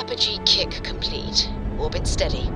Apogee kick complete. Orbit steady.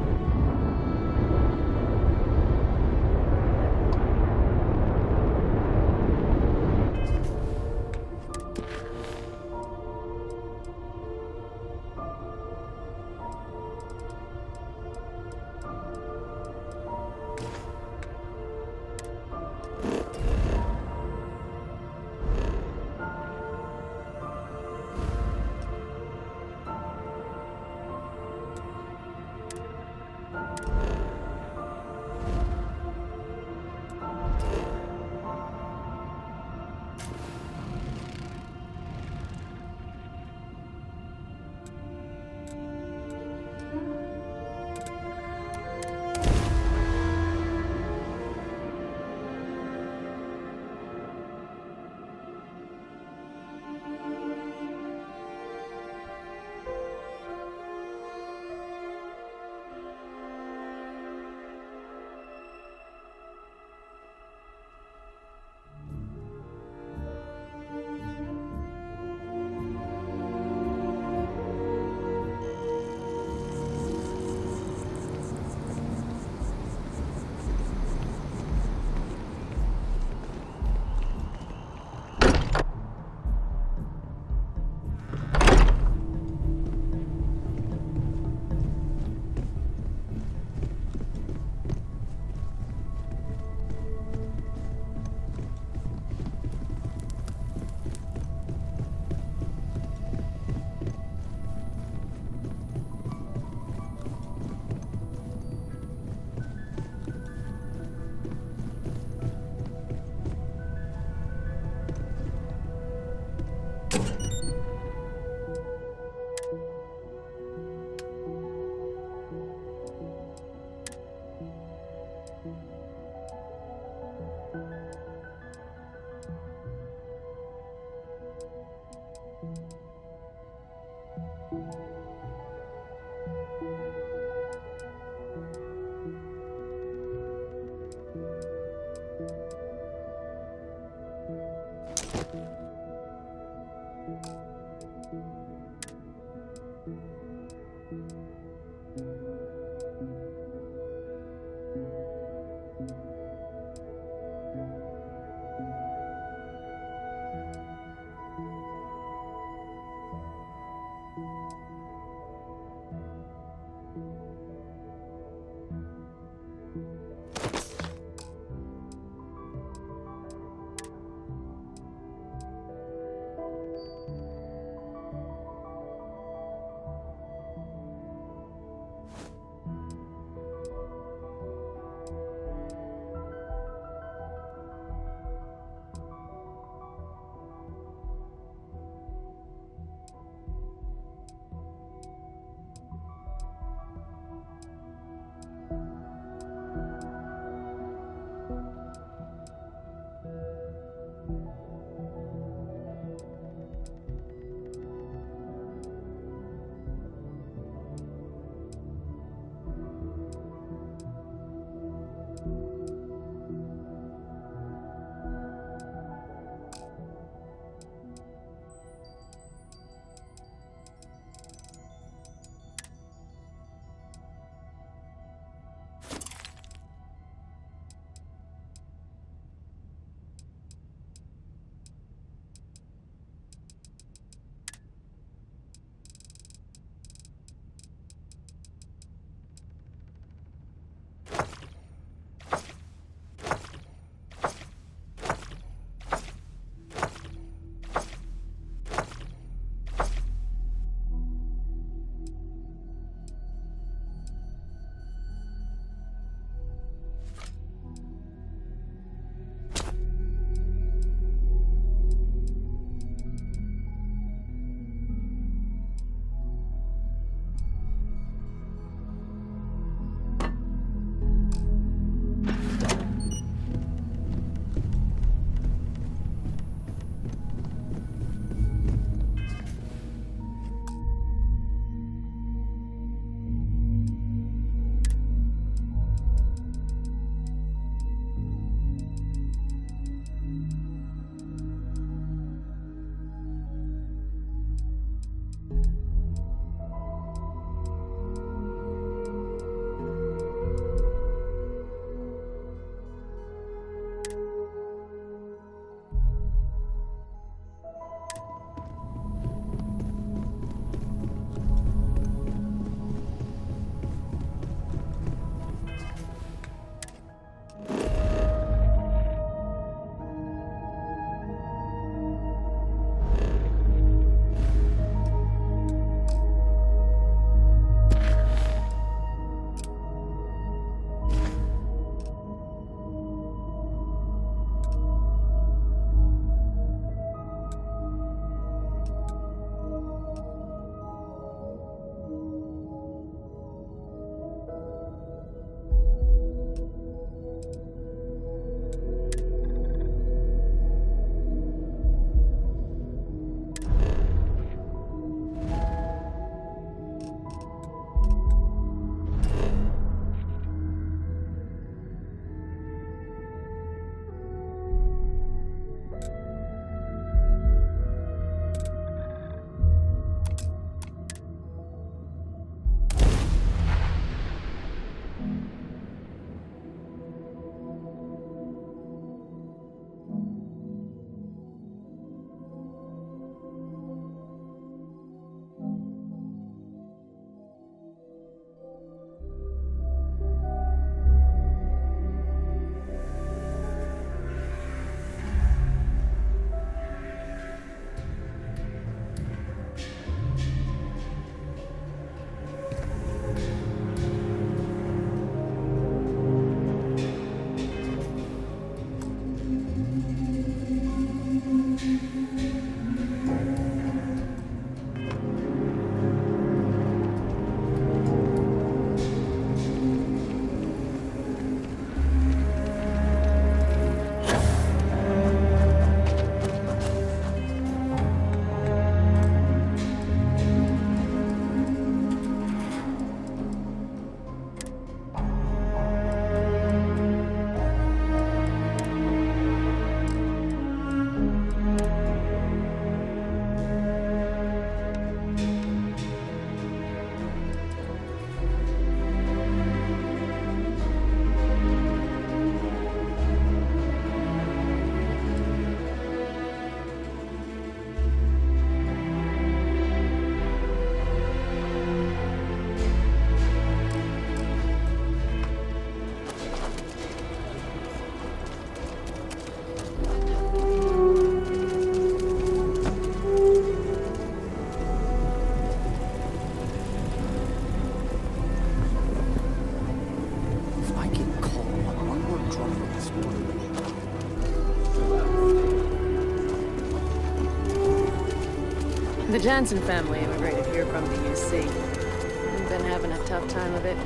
Jansen family immigrated here from the UC. We've been having a tough time of it.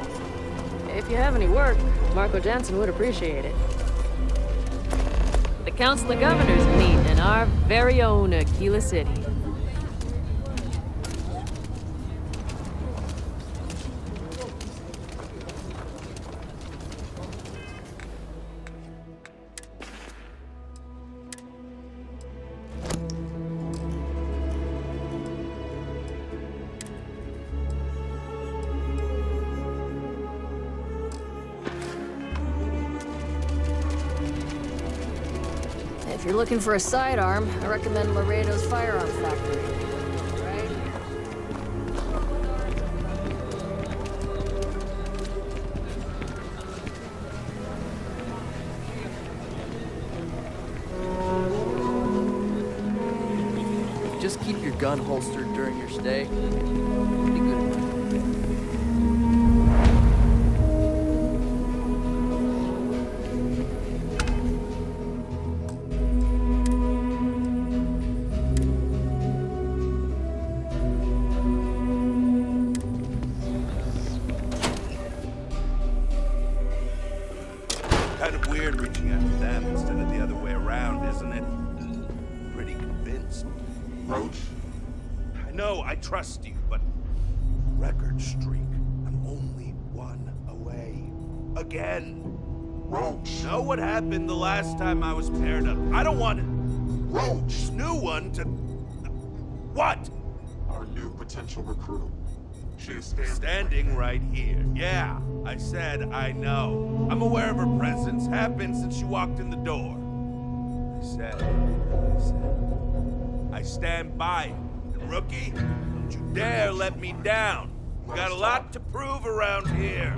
If you have any work, Marco Jansen would appreciate it. The Council of Governors meet in our very own Aquila City. If you're looking for a sidearm, I recommend Laredo's Firearm Factory. Right here. Just keep your gun holstered during your stay. Be good at it. Kind of weird reaching out to them instead of the other way around, isn't it? Pretty convinced. Roach? I know, I trust you, but record streak. I'm only one away. Again. Roach! Know what happened the last time I was paired up? I don't want Roach! this new one to... What? Our new potential recruit. She is Standing right here. Yeah, I said I know. I'm aware of her presence. Have been since she walked in the door. I stand by it. And rookie, don't you dare let me down. Got a lot to prove around here.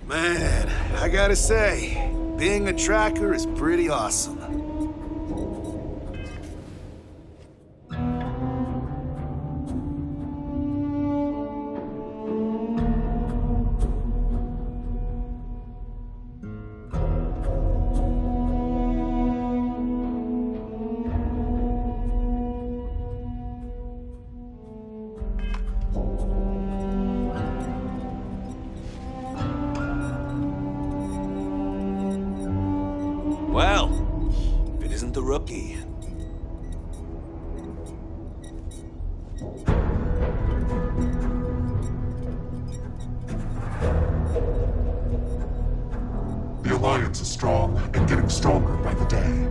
Man, I gotta say, being a tracker is pretty awesome. Well, if it isn't the rookie. The Alliance is strong and getting stronger by the day.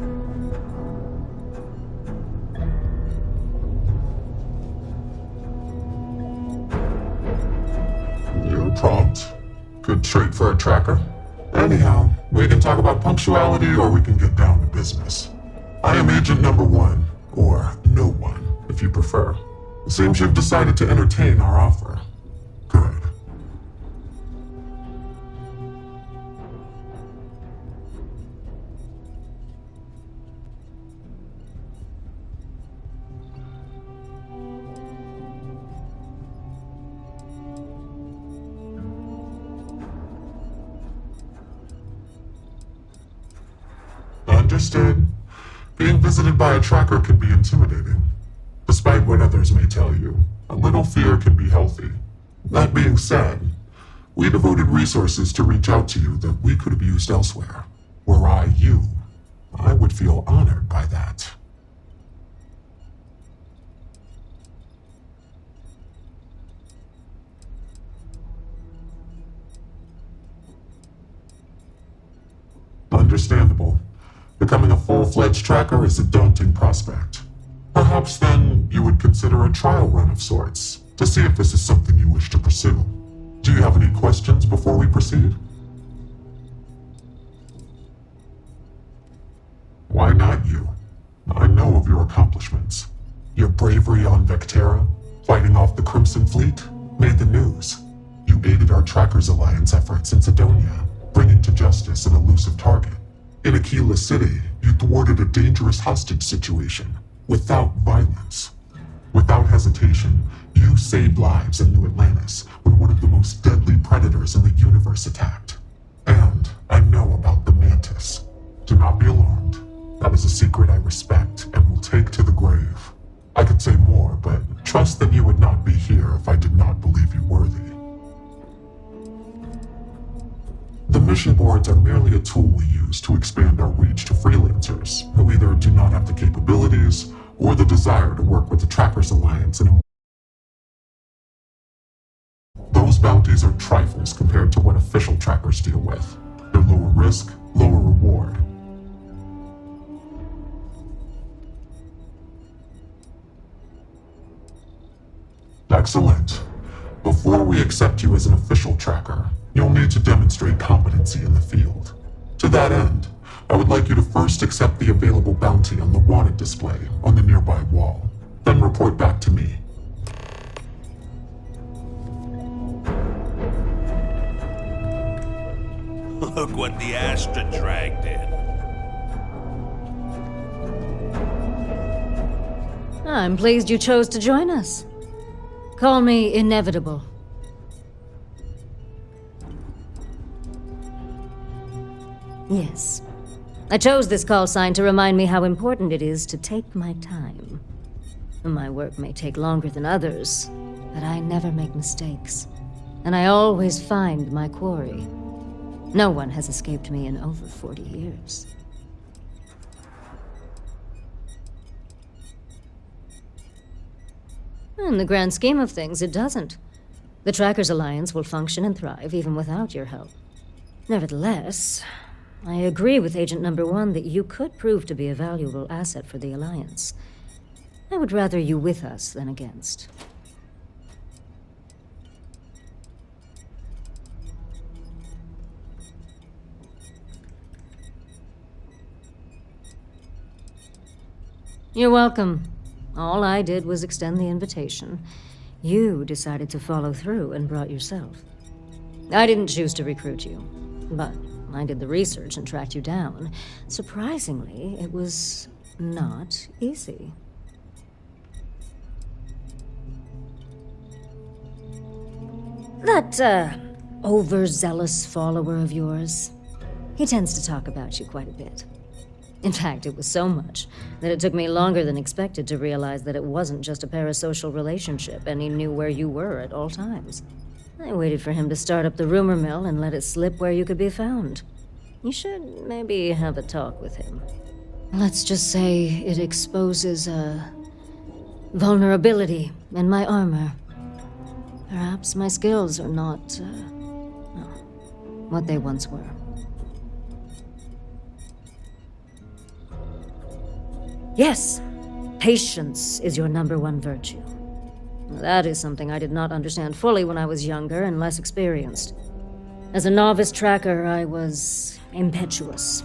You're prompt. Good trait for a tracker. Anyhow, we can talk about punctuality or we can get down to business. I am Agent Number 1, or No One, if you prefer. It seems you've decided to entertain our offer. Good. Understood. Being visited by a tracker can be intimidating. Despite what others may tell you, a little fear can be healthy. That being said, we devoted resources to reach out to you that we could have used elsewhere. Were I you, I would feel honored by that. Understandable. Becoming a full-fledged tracker is a daunting prospect. Perhaps then you would consider a trial run of sorts, to see if this is something you wish to pursue. Do you have any questions before we proceed? Why not you? I know of your accomplishments. Your bravery on Vectera, fighting off the Crimson Fleet, made the news. You aided our Trackers Alliance efforts in Sidonia, bringing to justice an elusive target. In Aquila City, you thwarted a dangerous hostage situation, without violence. Without hesitation, you saved lives in New Atlantis when one of the most deadly predators in the universe attacked. And I know about the Mantis. Do not be alarmed. That is a secret I respect and will take to the grave. I could say more, but trust that you would not be here if I did not believe you worthy. The mission boards are merely a tool we use to expand our reach to freelancers who either do not have the capabilities or the desire to work with the Trackers Alliance in a... Those bounties are trifles compared to what official trackers deal with. They're lower risk, lower reward. Excellent. Before we accept you as an official tracker, you'll need to demonstrate competency in the field. To that end, I would like you to first accept the available bounty on the wanted display on the nearby wall, then report back to me. Look what the Astra dragged in. I'm pleased you chose to join us. Call me Inevitable. Yes. I chose this call sign to remind me how important it is to take my time. My work may take longer than others, but I never make mistakes. And I always find my quarry. No one has escaped me in over 40 years. In the grand scheme of things, it doesn't. The Trackers Alliance will function and thrive even without your help. Nevertheless, I agree with Agent Number 1 that you could prove to be a valuable asset for the Alliance. I would rather you with us than against. You're welcome. All I did was extend the invitation. You decided to follow through and brought yourself. I didn't choose to recruit you, but I did the research and tracked you down. Surprisingly, it was not easy. That, overzealous follower of yours, he tends to talk about you quite a bit. In fact, it was so much that it took me longer than expected to realize that it wasn't just a parasocial relationship and he knew where you were at all times. I waited for him to start up the rumor mill and let it slip where you could be found. You should maybe have a talk with him. Let's just say it exposes a vulnerability in my armor. Perhaps my skills are not, what they once were. Yes, patience is your number one virtue. That is something I did not understand fully when I was younger and less experienced. As a novice tracker, I was impetuous.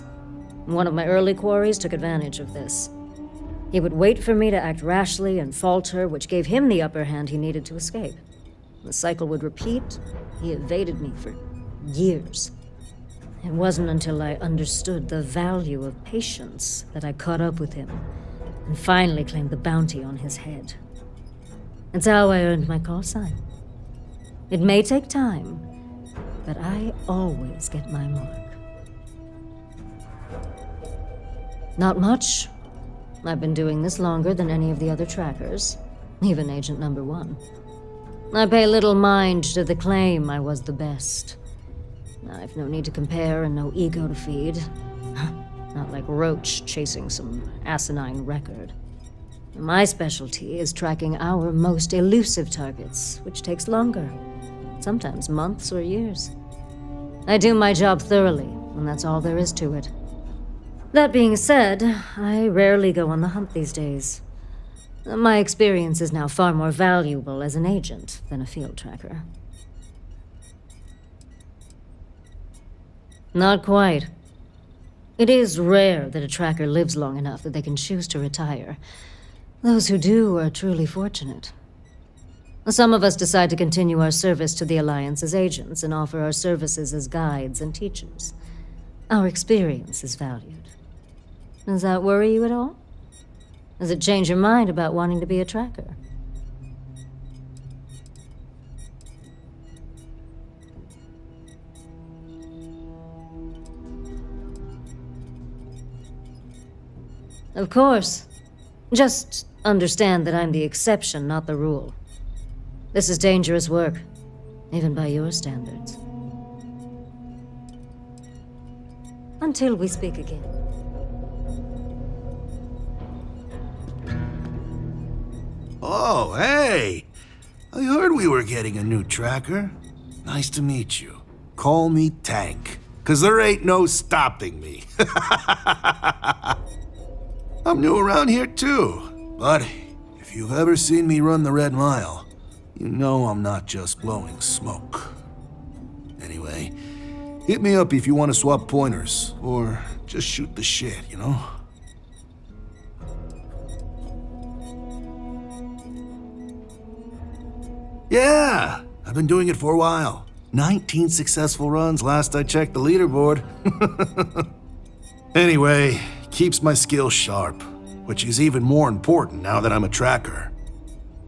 One of my early quarries took advantage of this. He would wait for me to act rashly and falter, which gave him the upper hand he needed to escape. The cycle would repeat. He evaded me for years. It wasn't until I understood the value of patience that I caught up with him and finally claimed the bounty on his head. It's how I earned my call sign. It may take time, but I always get my mark. Not much. I've been doing this longer than any of the other trackers, even Agent Number 1. I pay little mind to the claim I was the best. I've no need to compare and no ego to feed. Not like Roach chasing some asinine record. My specialty is tracking our most elusive targets, which takes longer. Sometimes months or years. I do my job thoroughly, and that's all there is to it. That being said, I rarely go on the hunt these days. My experience is now far more valuable as an agent than a field tracker. Not quite. It is rare that a tracker lives long enough that they can choose to retire. Those who do are truly fortunate. Some of us decide to continue our service to the Alliance as agents and offer our services as guides and teachers. Our experience is valued. Does that worry you at all? Does it change your mind about wanting to be a tracker? Of course. Just understand that I'm the exception, not the rule. This is dangerous work, even by your standards. Until we speak again. Oh, hey! I heard we were getting a new tracker. Nice to meet you. Call me Tank, 'cause there ain't no stopping me. I'm new around here too, but if you've ever seen me run the Red Mile, you know I'm not just blowing smoke. Anyway, hit me up if you want to swap pointers, or just shoot the shit, you know? Yeah, I've been doing it for a while. 19 successful runs last I checked the leaderboard. Anyway, keeps my skills sharp, which is even more important now that I'm a tracker.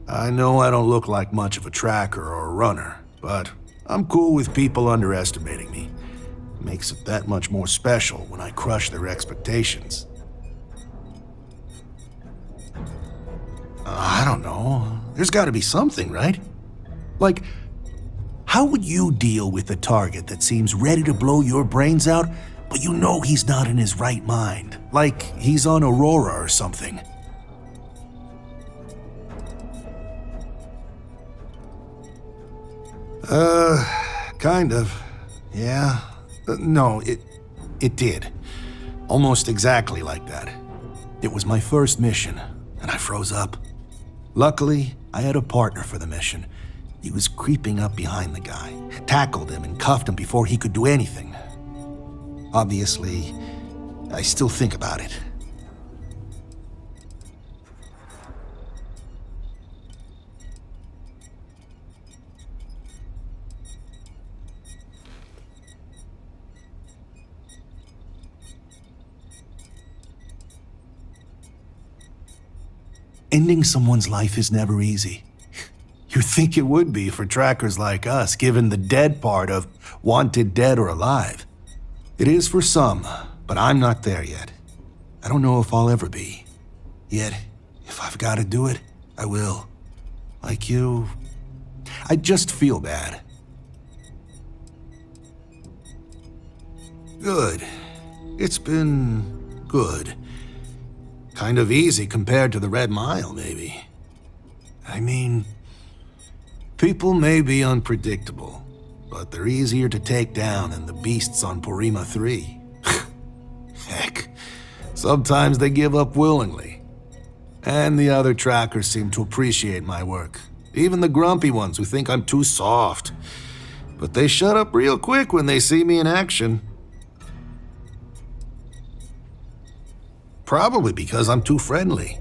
I know I don't look like much of a tracker or a runner, but I'm cool with people underestimating me. Makes it that much more special when I crush their expectations. I don't know. There's gotta be something, right? Like, how would you deal with a target that seems ready to blow your brains out, but you know he's not in his right mind? Like he's on Aurora or something. Kind of. Yeah. No, it did. Almost exactly like that. It was my first mission, and I froze up. Luckily, I had a partner for the mission. He was creeping up behind the guy, tackled him and cuffed him before he could do anything. Obviously, I still think about it. Ending someone's life is never easy. You'd think it would be for trackers like us, given the dead part of wanted dead or alive. It is for some, but I'm not there yet. I don't know if I'll ever be. Yet, if I've got to do it, I will. Like you, I just feel bad. Good. It's been good. Kind of easy compared to the Red Mile, maybe. I mean, people may be unpredictable, but they're easier to take down than the beasts on Porima 3. Heck, sometimes they give up willingly. And the other trackers seem to appreciate my work. Even the grumpy ones who think I'm too soft. But they shut up real quick when they see me in action. Probably because I'm too friendly.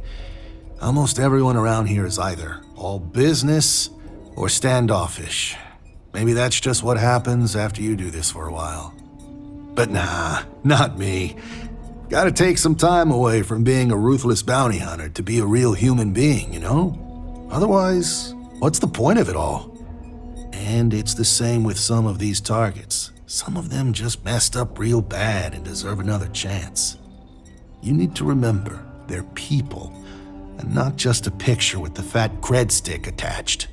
Almost everyone around here is either all business or standoffish. Maybe that's just what happens after you do this for a while. But nah, not me. Gotta take some time away from being a ruthless bounty hunter to be a real human being, you know? Otherwise, what's the point of it all? And it's the same with some of these targets. Some of them just messed up real bad and deserve another chance. You need to remember, they're people, and not just a picture with the fat cred stick attached.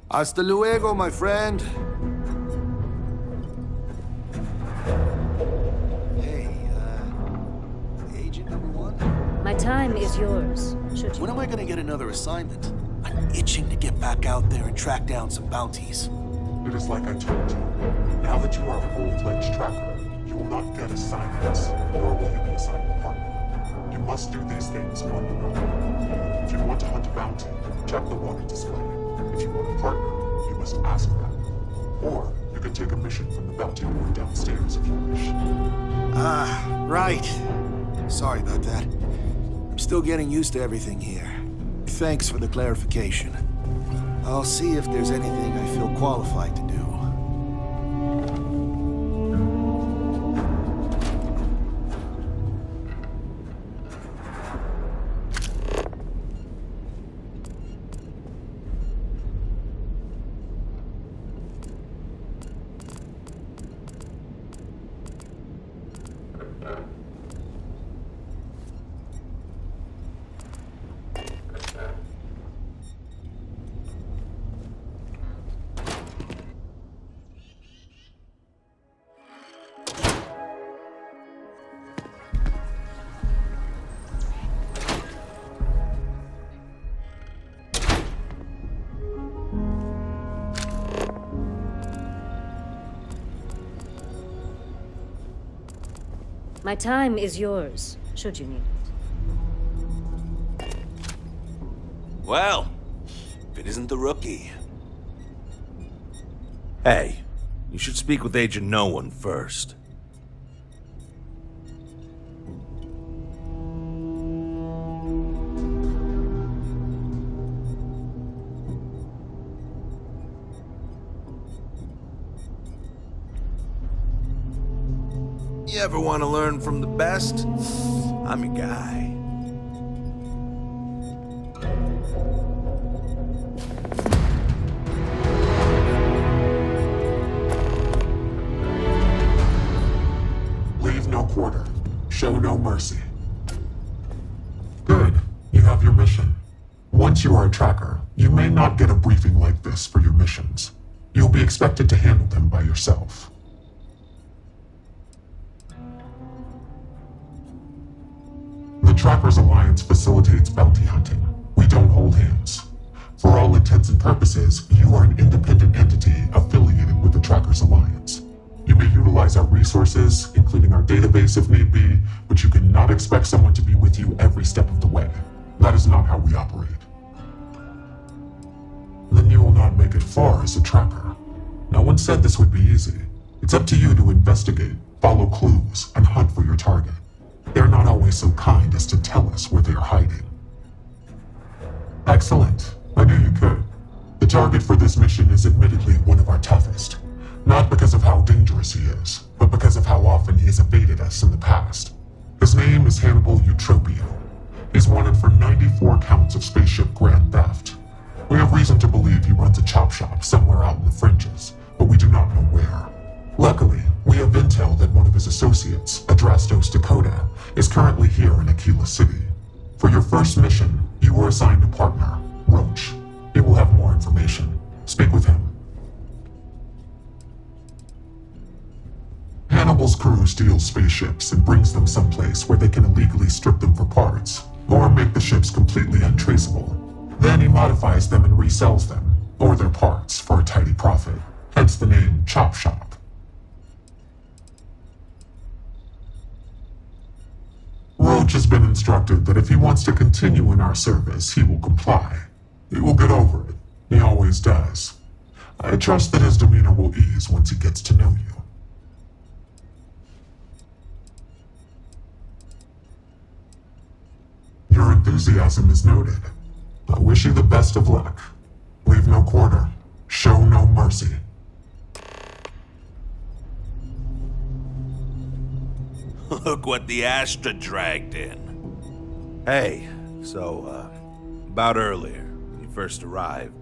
Hasta luego, my friend. Hey, Agent number 1? My time is yours, should you? When am I gonna get another assignment? I'm itching to get back out there and track down some bounties. It is like I told you. Now that you are a full-fledged tracker, you will not get assignments, nor will you be assigned a partner. You must do these things on your own. If you want to hunt a bounty, check the water display. If you want a partner, you must ask that. Or you can take a mission from the bounty board downstairs if you wish. Ah, right. Sorry about that. I'm still getting used to everything here. Thanks for the clarification. I'll see if there's anything I feel qualified to do. My time is yours, should you need it. Well, if it isn't the rookie. Hey, you should speak with Agent No One first. You ever want to learn from the best? I'm your guy. Leave no quarter. Show no mercy. Good. You have your mission. Once you are a tracker, you may not get a briefing like this for your missions. You'll be expected to handle them by yourself. The Trackers Alliance facilitates bounty hunting. We don't hold hands. For all intents and purposes, you are an independent entity affiliated with the Trackers Alliance. You may utilize our resources, including our database if need be, but you cannot expect someone to be with you every step of the way. That is not how we operate. Then you will not make it far as a tracker. No one said this would be easy. It's up to you to investigate, follow clues, and hunt for your target. They're not always so kind as to tell us where they are hiding. Excellent. I knew you could. The target for this mission is admittedly one of our toughest. Not because of how dangerous he is, but because of how often he has evaded us in the past. His name is Hannibal Eutropio. He's wanted for 94 counts of spaceship grand theft. We have reason to believe he runs a chop shop somewhere out in the fringes, but we do not know where. Luckily, we have intel that one of his associates, Adrastos Dakota, is currently here in Aquila City. For your first mission, you were assigned a partner, Roach. He will have more information. Speak with him. Hannibal's crew steals spaceships and brings them someplace where they can illegally strip them for parts, or make the ships completely untraceable. Then he modifies them and resells them, or their parts, for a tidy profit. Hence the name Chop Shop. Roach has been instructed that if he wants to continue in our service, he will comply. He will get over it. He always does. I trust that his demeanor will ease once he gets to know you. Your enthusiasm is noted. I wish you the best of luck. Leave no quarter. Show no mercy. Look what the Astra dragged in. Hey, so, about earlier, when you first arrived.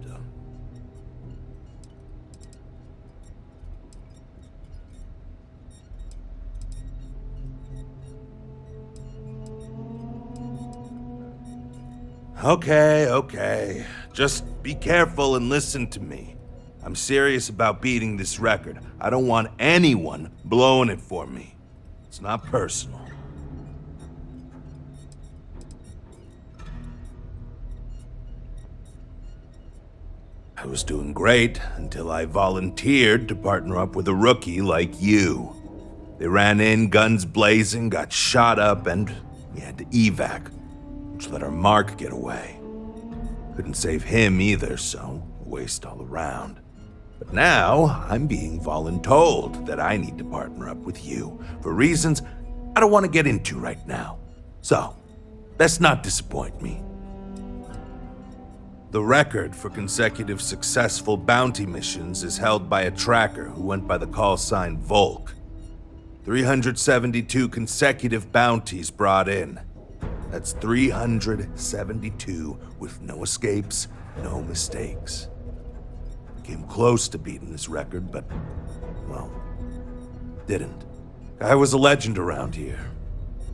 Okay. Just be careful and listen to me. I'm serious about beating this record. I don't want anyone blowing it for me. It's not personal. I was doing great until I volunteered to partner up with a rookie like you. They ran in, guns blazing, got shot up, and we had to evac, which let our Mark get away. Couldn't save him either, so a waste all around. But now, I'm being voluntold that I need to partner up with you for reasons I don't want to get into right now. So, let's not disappoint me. The record for consecutive successful bounty missions is held by a tracker who went by the call sign Volk. 372 consecutive bounties brought in. That's 372 with no escapes, no mistakes. Came close to beating this record, but, well, didn't. Guy was a legend around here,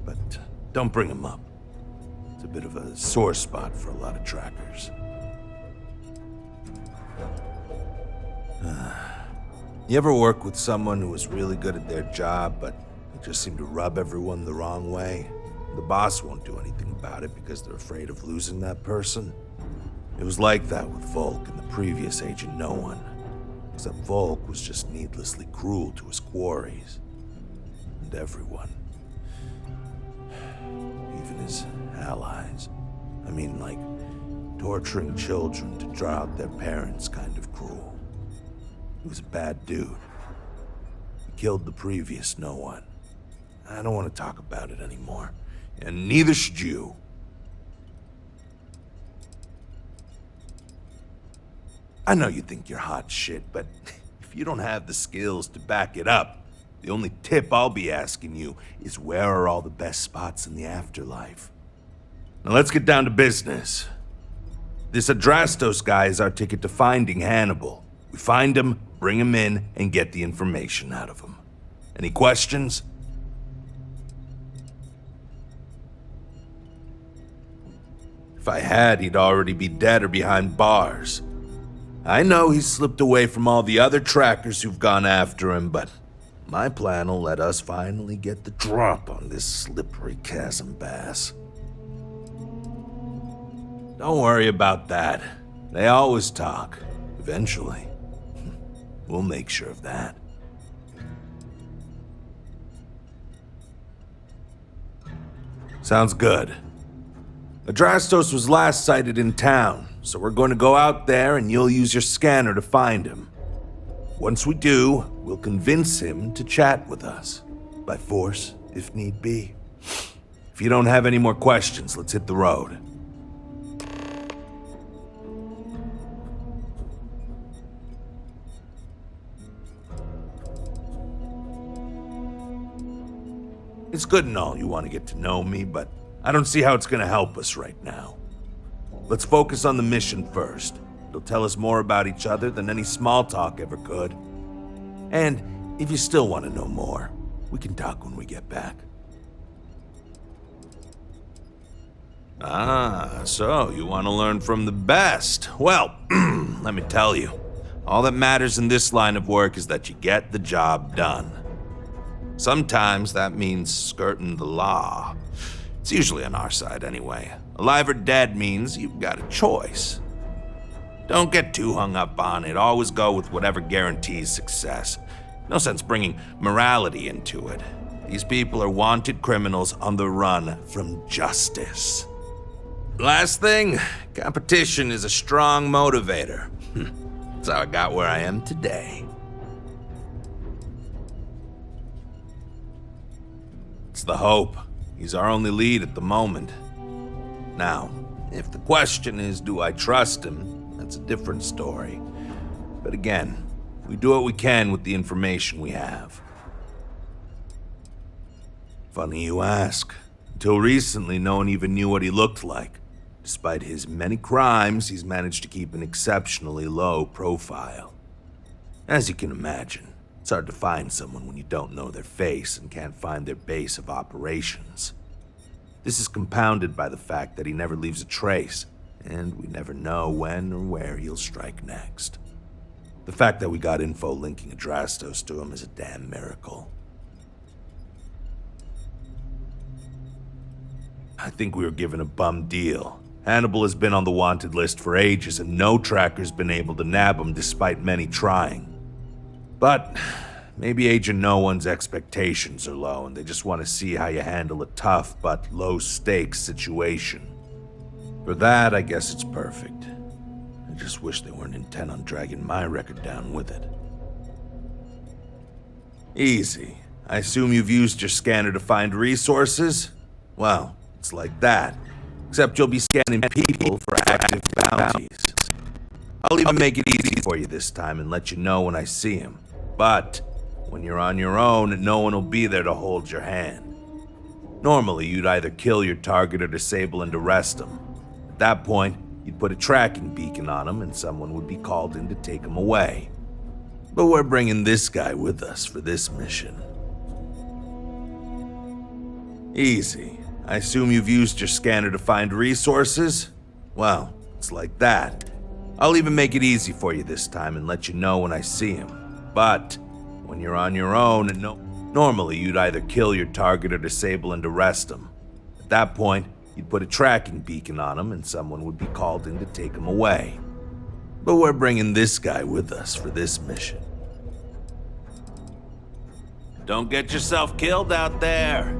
but don't bring him up. It's a bit of a sore spot for a lot of trackers. You ever work with someone who was really good at their job, but they just seemed to rub everyone the wrong way? The boss won't do anything about it because they're afraid of losing that person. It was like that with Volk and the previous Agent No One. Except Volk was just needlessly cruel to his quarries. And everyone. I mean, like, torturing children to draw out their parents, kind of cruel. He was a bad dude. He killed the previous no one. I don't want to talk about it anymore. And neither should you. I know you think you're hot shit, but if you don't have the skills to back it up, the only tip I'll be asking you is where are all the best spots in the afterlife? Now let's get down to business. This Adrastos guy is our ticket to finding Hannibal. We find him, bring him in, and get the information out of him. Any questions? If I had, he'd already be dead or behind bars. I know he's slipped away from all the other trackers who've gone after him, but my plan will let us finally get the drop on this slippery chasm bass. Don't worry about that. They always talk. Eventually. We'll make sure of that. Sounds good. Adrastos was last sighted in town, so we're going to go out there and you'll use your scanner to find him. Once we do, we'll convince him to chat with us. By force, if need be. If you don't have any more questions, let's hit the road. It's good and all you want to get to know me, but I don't see how it's going to help us right now. Let's focus on the mission first. It'll tell us more about each other than any small talk ever could. And if you still want to know more, we can talk when we get back. Ah, so you want to learn from the best. Well, let me tell you, all that matters in this line of work is that you get the job done. Sometimes that means skirting the law. It's usually on our side anyway. Alive or dead means you've got a choice. Don't get too hung up on it. Always go with whatever guarantees success. No sense bringing morality into it. These people are wanted criminals on the run from justice. Last thing, competition is a strong motivator. That's how I got where I am today. It's the hope. He's our only lead at the moment. Now, if the question is, do I trust him? That's a different story. But again, we do what we can with the information we have. Funny you ask. Until recently, no one even knew what he looked like. Despite his many crimes, he's managed to keep an exceptionally low profile. As you can imagine, it's hard to find someone when you don't know their face and can't find their base of operations. This is compounded by the fact that he never leaves a trace, and we never know when or where he'll strike next. The fact that we got info linking Adrastos to him is a damn miracle. I think we were given a bum deal. Hannibal has been on the wanted list for ages, and no tracker's been able to nab him despite many trying. But maybe Agent No One's expectations are low, and they just want to see how you handle a tough but low-stakes situation. For that, I guess it's perfect. I just wish they weren't intent on dragging my record down with it. Easy. I assume you've used your scanner to find resources? Well, it's like that. Except you'll be scanning people for active bounties. I'll even make it easy for you this time and let you know when I see him. But when you're on your own, no one will be there to hold your hand. Normally, you'd either kill your target or disable and arrest him. At that point, you'd put a tracking beacon on him and someone would be called in to take him away. But we're bringing this guy with us for this mission. Easy. I assume you've used your scanner to find resources? Well, it's like that. I'll even make it easy for you this time and let you know when I see him. But when you're on your own, normally you'd either kill your target or disable and arrest him. At that point, you'd put a tracking beacon on him and someone would be called in to take him away. But we're bringing this guy with us for this mission. Don't get yourself killed out there.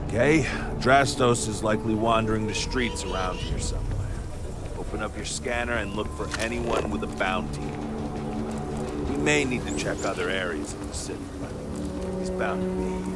Okay, Drastos is likely wandering the streets around here somewhere. Open up your scanner and look for anyone with a bounty. We may need to check other areas of the city, but he's bound to be here.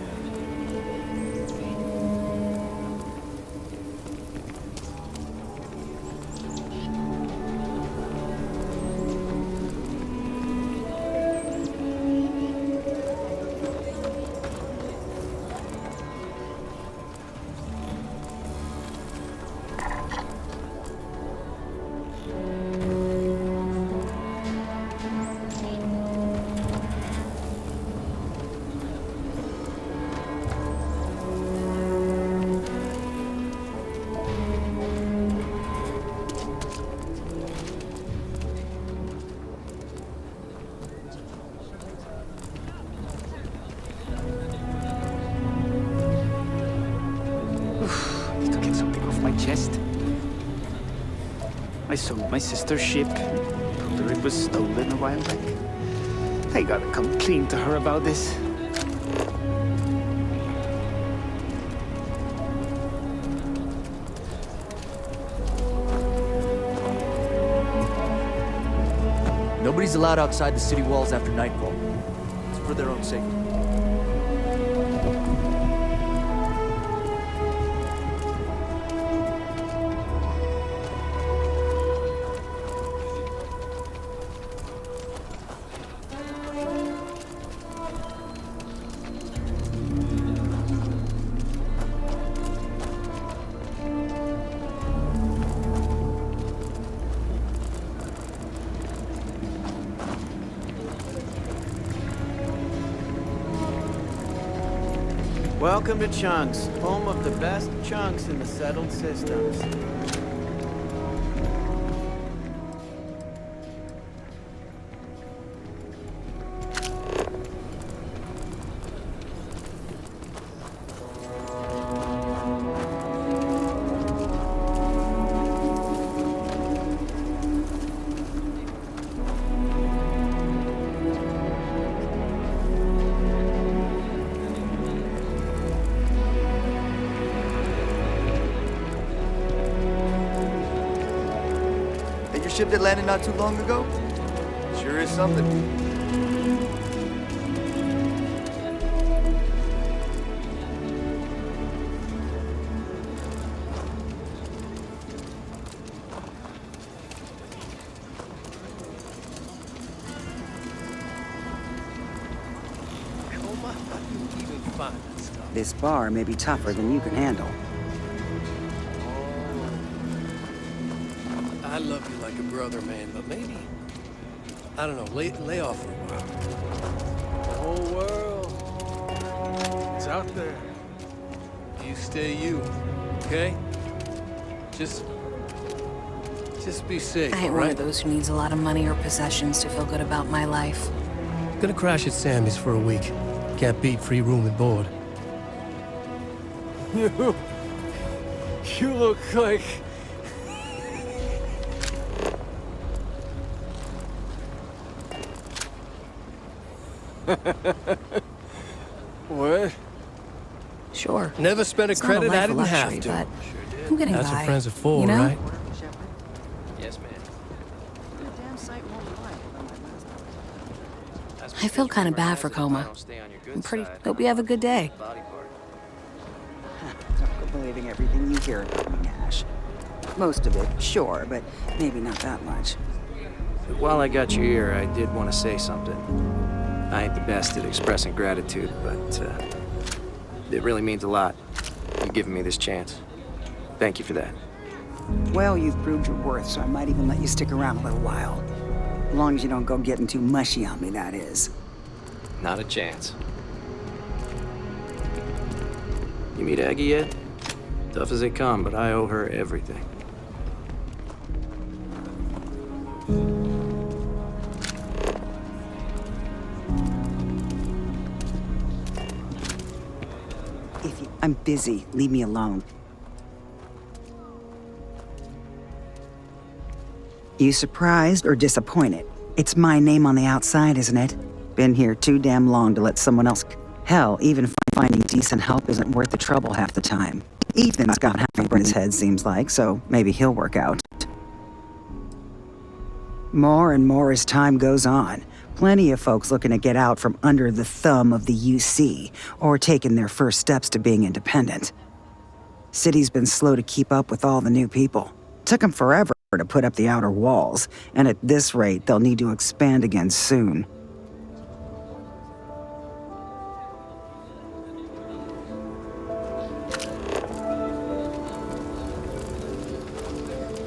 Chest. I sold my sister's ship. Told her it was stolen a while back. I gotta come clean to her about this. Nobody's allowed outside the city walls after nightfall. It's for their own safety. Welcome to Chunks, home of the best chunks in the settled systems. Ship that landed not too long ago? Sure is something. This bar may be tougher than you can handle. I love you like a brother, man, but maybe, I don't know, lay off for a while. The whole world is out there. You stay you, okay? Just be safe, I ain't all one right? of those who needs a lot of money or possessions to feel good about my life. Gonna crash at Sammy's for a week. Can't beat free room and board. You look like... What? Sure. Never spent a It's not credit life I of didn't luxury, have to. but I'm getting That's by. what friends are for, you know? right? Yes, ma'am. I feel kind of bad for Coma. Hope you have a good day. Don't go believing everything you hear about me, Nash. Most of it, sure, but maybe not that much. While I got your ear, I did want to say something. I ain't the best at expressing gratitude, but it really means a lot. You giving me this chance. Thank you for that. Well, you've proved your worth, so I might even let you stick around a little while. As long as you don't go getting too mushy on me, that is. Not a chance. You meet Aggie yet? Tough as they come, but I owe her everything. I'm busy. Leave me alone. You surprised or disappointed? It's my name on the outside, isn't it? Been here too damn long to let someone else... Hell, even find finding decent help isn't worth the trouble half the time. Ethan's got half in his head, seems like, so maybe he'll work out. More and more as time goes on. Plenty of folks looking to get out from under the thumb of the UC, or taking their first steps to being independent. City's been slow to keep up with all the new people. Took them forever to put up the outer walls, and at this rate, they'll need to expand again soon.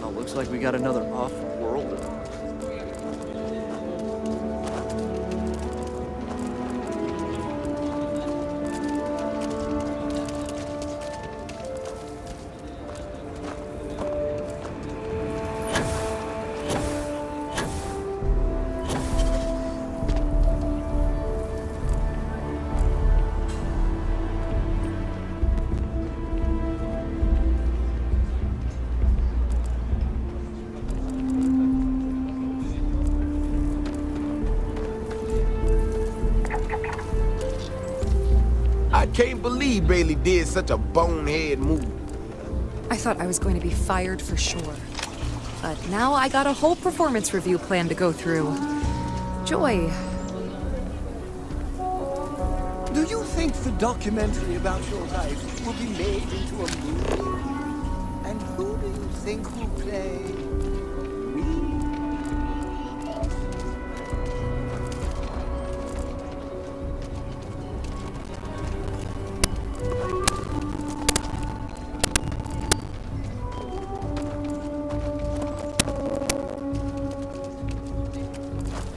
Oh, looks like we got another off-worlder. I can't believe Bailey did such a bonehead move. I thought I was going to be fired for sure. But now I got a whole performance review plan to go through. Joy. Do you think the documentary about your life will be made into a movie? And who do you think will play me?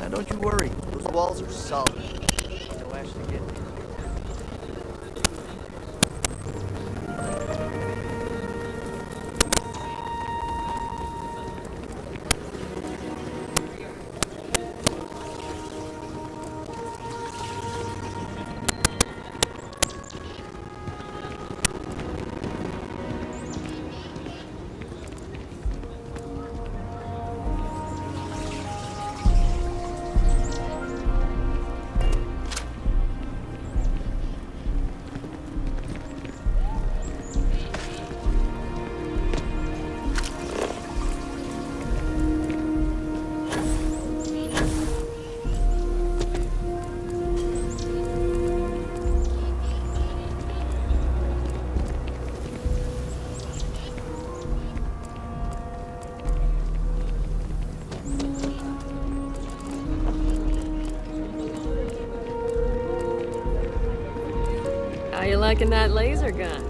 Now don't you worry, those walls are solid. No ash to get. How you liking that laser gun?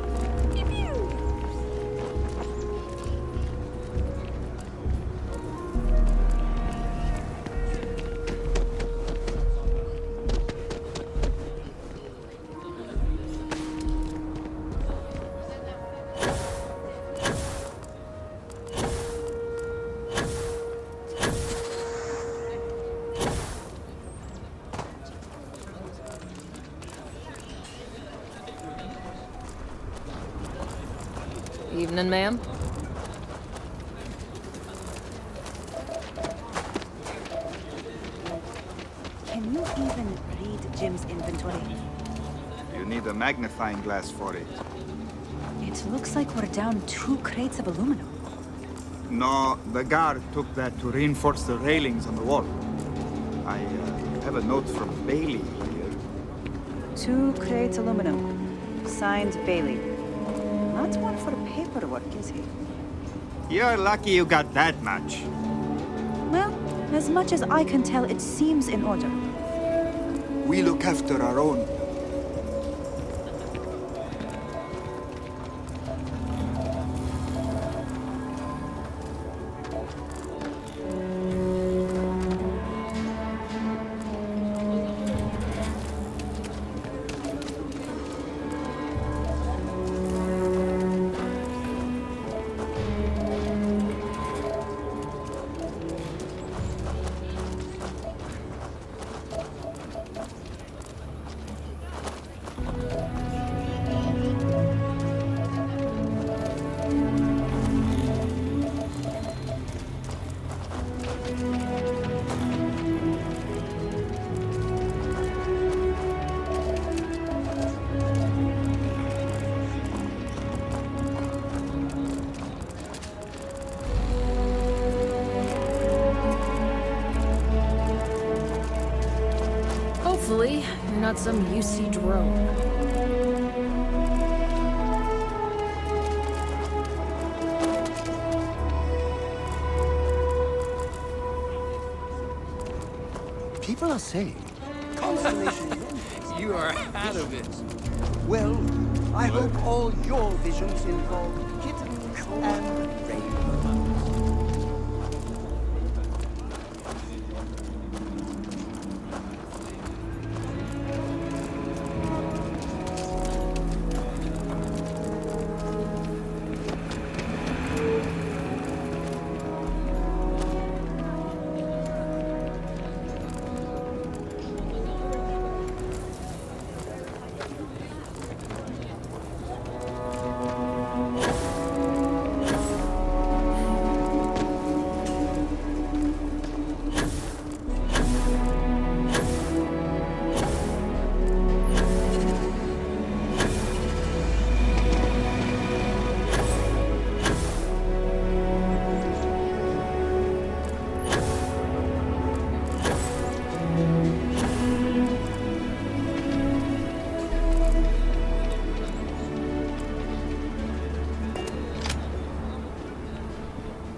Evening, ma'am. Can you even read Jim's inventory? You need a magnifying glass for it. It looks like we're down 2 crates of aluminum. No, the guard took that to reinforce the railings on the wall. I have a note from Bailey here. 2 crates aluminum. Signed Bailey. Not one for paperwork, is he? You're lucky you got that much. Well, as much as I can tell, it seems in order. We look after our own. not some UC drone. People are saying constellation. You are out of it. Well, I hope all your visions involve kittens and rainbows.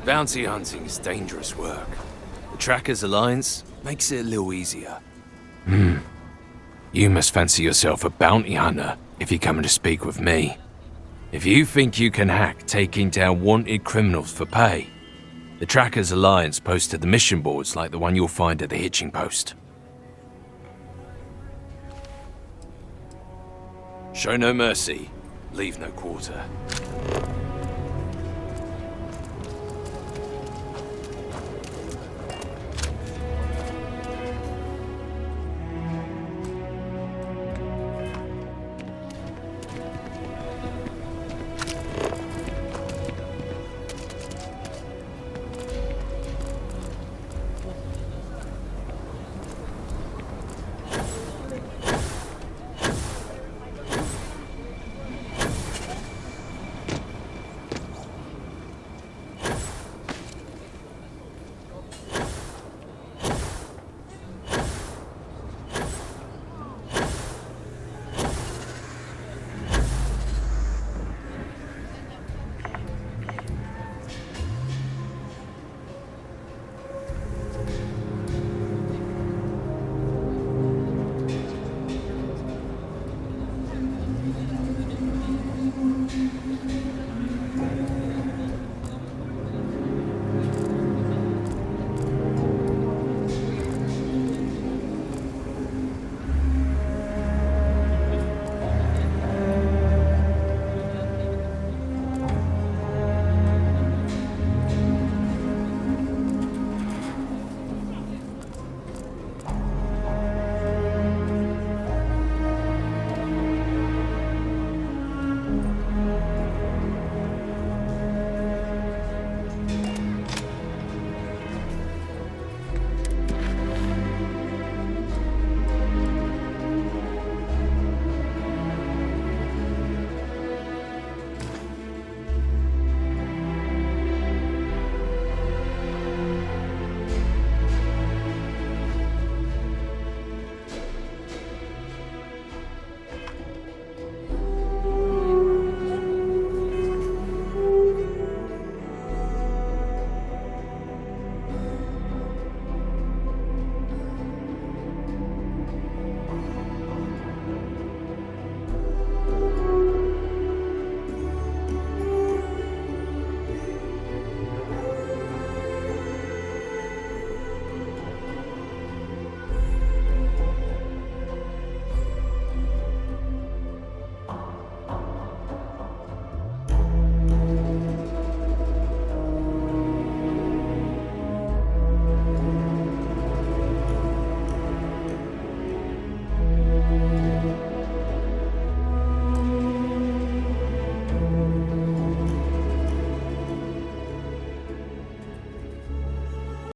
Bounty hunting is dangerous work. The Trackers Alliance makes it a little easier. You must fancy yourself a bounty hunter if you're coming to speak with me. If you think you can hack taking down wanted criminals for pay, the Trackers Alliance posted the mission boards like the one you'll find at the hitching post. Show no mercy, leave no quarter.